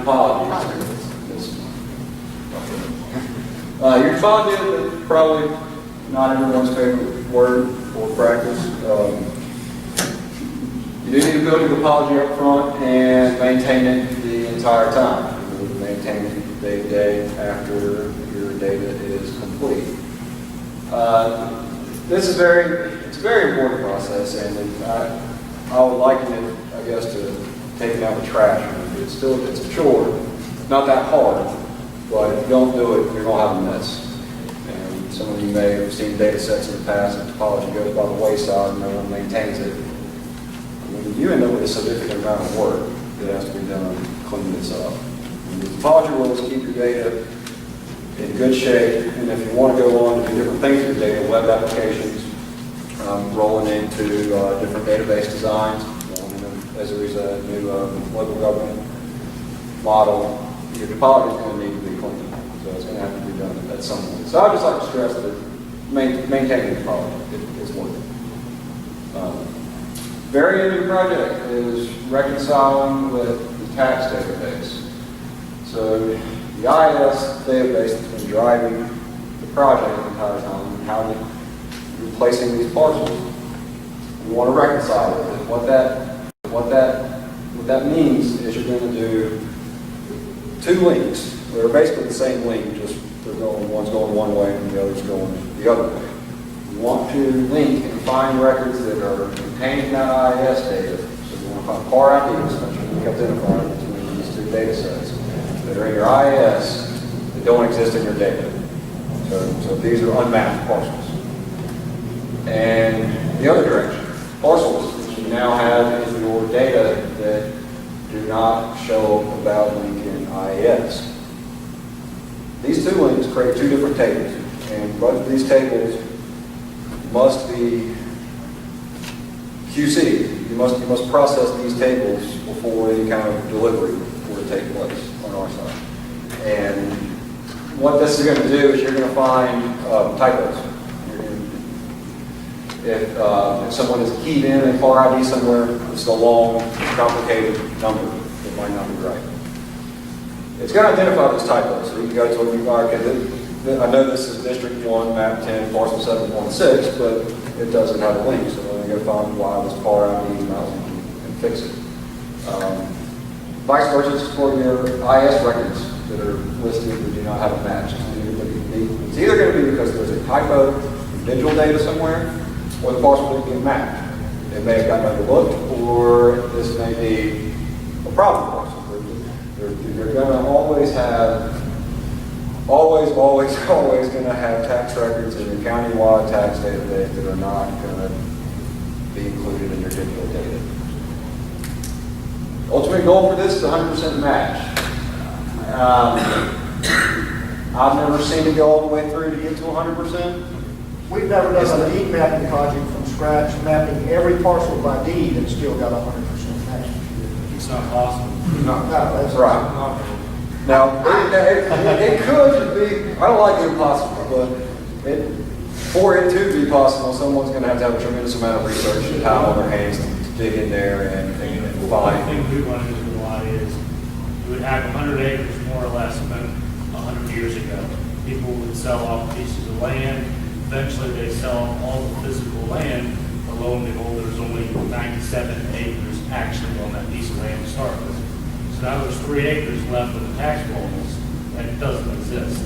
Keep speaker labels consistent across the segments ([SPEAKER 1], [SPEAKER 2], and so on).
[SPEAKER 1] topology. Your topology is probably not everyone's favorite word for practice. You do need a building topology up front and maintain it the entire time. You maintain it day to day after your data is complete. This is it's a very important process, and I would liken it, I guess, to taking out the trash. It's a chore. It's not that hard, but if you don't do it, you're going to have a mess. And some of you may have seen data sets in the past, and topology goes by the wayside and no one maintains it. I mean, you end up with a significant amount of work that has to be done cleaning this up. And the topology rules keep your data in good shape, and if you want to go on to do different things with your data, web applications, rolling into different database designs, as there is a new local government model, your topology is going to need to be cleaned. So it's going to have to be done at some point. So I'd just like to stress that maintaining the topology is worth it. Very end of the project is reconciling with the tax database. So the IS database has been driving the project the entire time, and how you're replacing these parcels. We want to reconcile with it. What that means is you're going to do two links. They're basically the same link, just one's going one way and the other's going the other way. You want to link and find records that are contained in that IS data. So you want to find par IDs, which are unique identifier between these two data sets that are in your IS that don't exist in your data. So these are unmapped parcels. And the other direction, parcels that you now have in your data that do not show a valid link in IS. These two links create two different tables, and both of these tables must be QC. You must process these tables before any kind of delivery will take place on our side. And what this is going to do is you're going to find typos. If someone has keyed in a par ID somewhere, it's a long, complicated number that might not be right. It's going to identify those typos. So you can go to a new I know this is District 1, Map 10, Parcel 716, but it doesn't have a link, so I'm going to go find why this par ID is not linking and fix it. Vice versa for your IS records that are listed that do not have a match. It's either going to be because there's a typo in digital data somewhere, or the parcel didn't get mapped. It may have gotten overlooked, or this may be a problem parcel. You're going to always going to have tax records in your county-wide tax database that are not going to be included in your digital data. Ultimate goal for this is 100% match. I've never seen it go all the way through to get to 100%.
[SPEAKER 2] We've never done a deed mapping project from scratch, mapping every parcel by deed and still got 100% match.
[SPEAKER 3] It's not possible.
[SPEAKER 2] No, that's
[SPEAKER 1] right. Now, it could be, I don't like the impossible, but for it to be possible, someone's going to have a tremendous amount of research and time on their hands to dig in there and
[SPEAKER 3] The
[SPEAKER 1] find.
[SPEAKER 3] thing we run into a lot is you would have 100 acres more or less spent 100 years ago. People would sell off pieces of land. Eventually they sell all the physical land, but lo and behold, there's only 97 acres actually on that piece of land to start with. So now there's 3 acres left of the tax rolls that doesn't exist.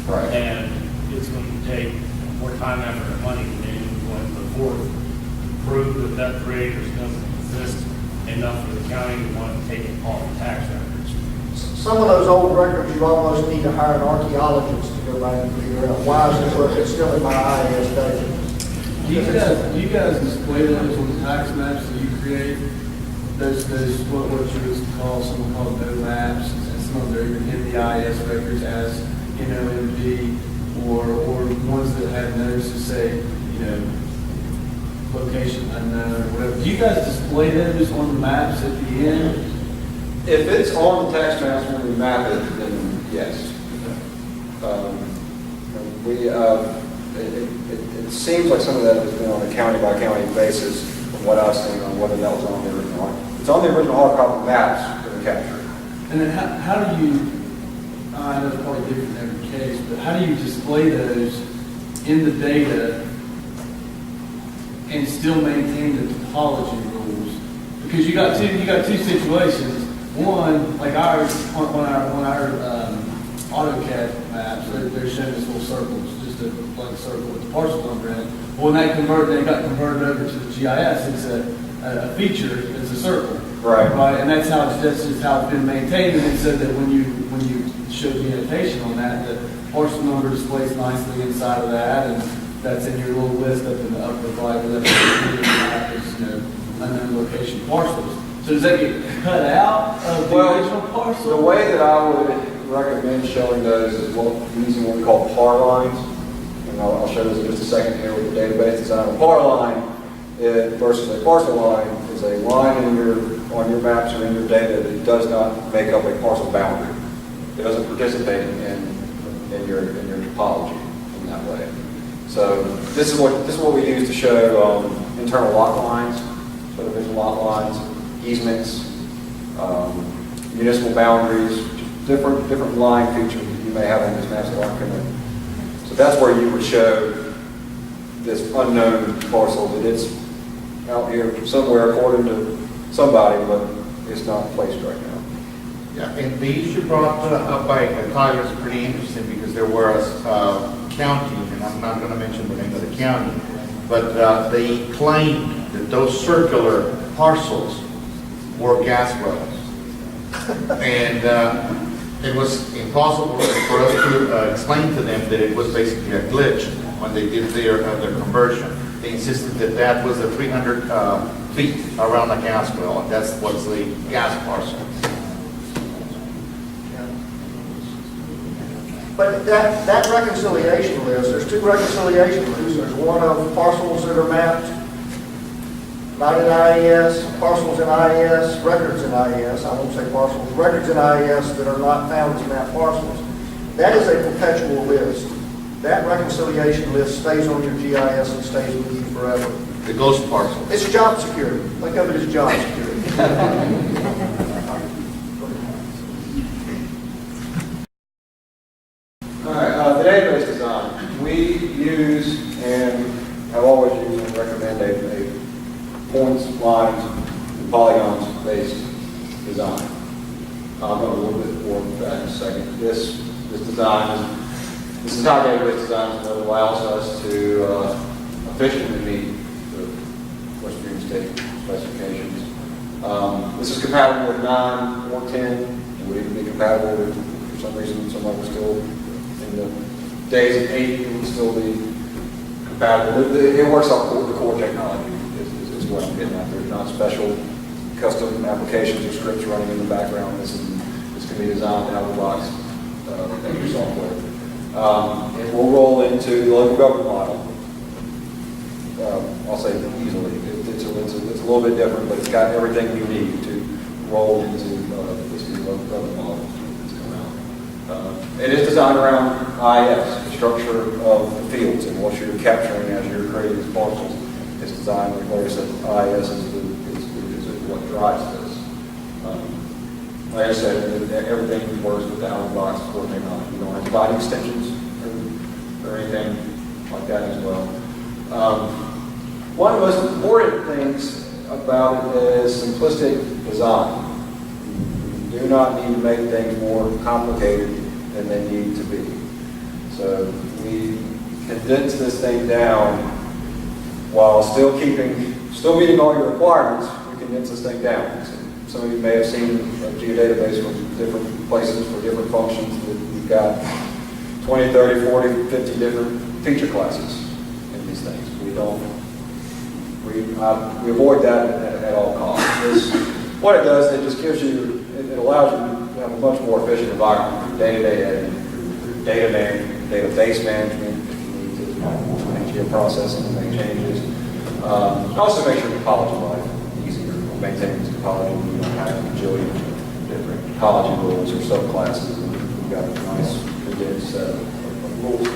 [SPEAKER 1] Right.
[SPEAKER 3] And it's going to take more time, effort, and money than anyone going to put forth to prove that 3 acres doesn't exist enough for the county to want to take it off the tax records.
[SPEAKER 2] some of those old records, you almost need to hire an archaeologist to go back and figure out why is this record still in my IS data.
[SPEAKER 4] Do you guys display those on the tax maps that you create? Those what you would call, someone called no maps, and some of them are even in the IS records as NOMD, or ones that have notices that say, location unknown or whatever. Do you guys display those on the maps at the end?
[SPEAKER 1] If it's on the tax maps when we map it, then yes. It seems like some of that has been on a county by county basis from what I've seen on whether that was on the original. It's on the original hard copy maps that are captured.
[SPEAKER 4] And then how do you, I know it's probably different in every case, but how do you display those in the data and still maintain the topology rules? Because you got two situations. One, like ours, on our AutoCAD maps, they're showing us little circles, just a blank circle with the parcel number in it. When they got converted over to the GIS, it's a feature, it's a circle. Right, and that's just how it's been maintained. And it said that when you showed the annotation on that, the parcel number displays nicely inside of that, and that's in your little list up in the upper right. That's map is, unknown location parcels. So does that get cut out of the original parcel?
[SPEAKER 1] The way that I would recommend showing those is using what we call par lines, and I'll show those in just a second here with the database design. A par line versus a parcel line is a line on your maps or in your data that does not make up a parcel boundary. It doesn't participate in your topology in that way. So this is what we use to show internal lot lines, subdivision lot lines, easements, municipal boundaries, different line features that you may have on these maps that aren't connected. So that's where you would show this unknown parcel that it's out here somewhere according to somebody, but it's not placed right now.
[SPEAKER 5] Yeah, and the issue brought up by Tyler is pretty interesting because there was a county, and I'm not going to mention the name of the county, but they claimed that those circular parcels were gas wells. And it was impossible for us to explain to them that it was basically a glitch when they did their conversion. They insisted that that was the 300 feet around the gas well, and that's what's the gas parcel.
[SPEAKER 2] But that reconciliation list, there's two reconciliation lists. There's one of parcels that are mapped, not in IES, parcels in IES, records in IES, I won't say parcels, records in IES that are not found as mapped parcels. That is a perpetual list. That reconciliation list stays on your GIS and stays with you forever.
[SPEAKER 5] The ghost parcel.
[SPEAKER 2] It's job security. Think of it as job security.
[SPEAKER 1] All right, the database design. We use and have always used and recommend a points, lines, and polygons based design. I'll go a little bit more into that in a second. This design is how database design is what allows us to efficiently meet the Western State specifications. This is compatible with 9 or 10. It would even be compatible with, for some reason, someone was still in the days of 8, it would still be compatible. It works off the core technology is what I'm getting at. There's not special custom applications or scripts running in the background. This can be designed out of the box in your software. It will roll into the local government model. I'll say easily. It's a little bit different, but it's got everything you need to roll into this new local government model that's come out. It is designed around IS, the structure of the fields, and what you're capturing as you're creating these parcels. It's designed, like I said, IS is what drives this. Like I said, everything works with the out-of-the-box core technology. You don't have to buy extensions or anything like that as well. One of the most important things about it is simplistic design. You do not need to make things more complicated than they need to be. So we condense this thing down while still meeting all your requirements. We condense this thing down. So some of you may have seen a geodatabase from different places for different functions. We've got 20, 30, 40, 50 different feature classes in these things. We avoid that at all costs. What it does, it just gives you, it allows you to have a much more efficient environment for day-to-day editing, database management, if you need to manage your processing and make changes. It also makes your topology life easier. Maintaining this topology, you don't have a bajillion different topology rules or subclasses. We've got a nice condensed set of rules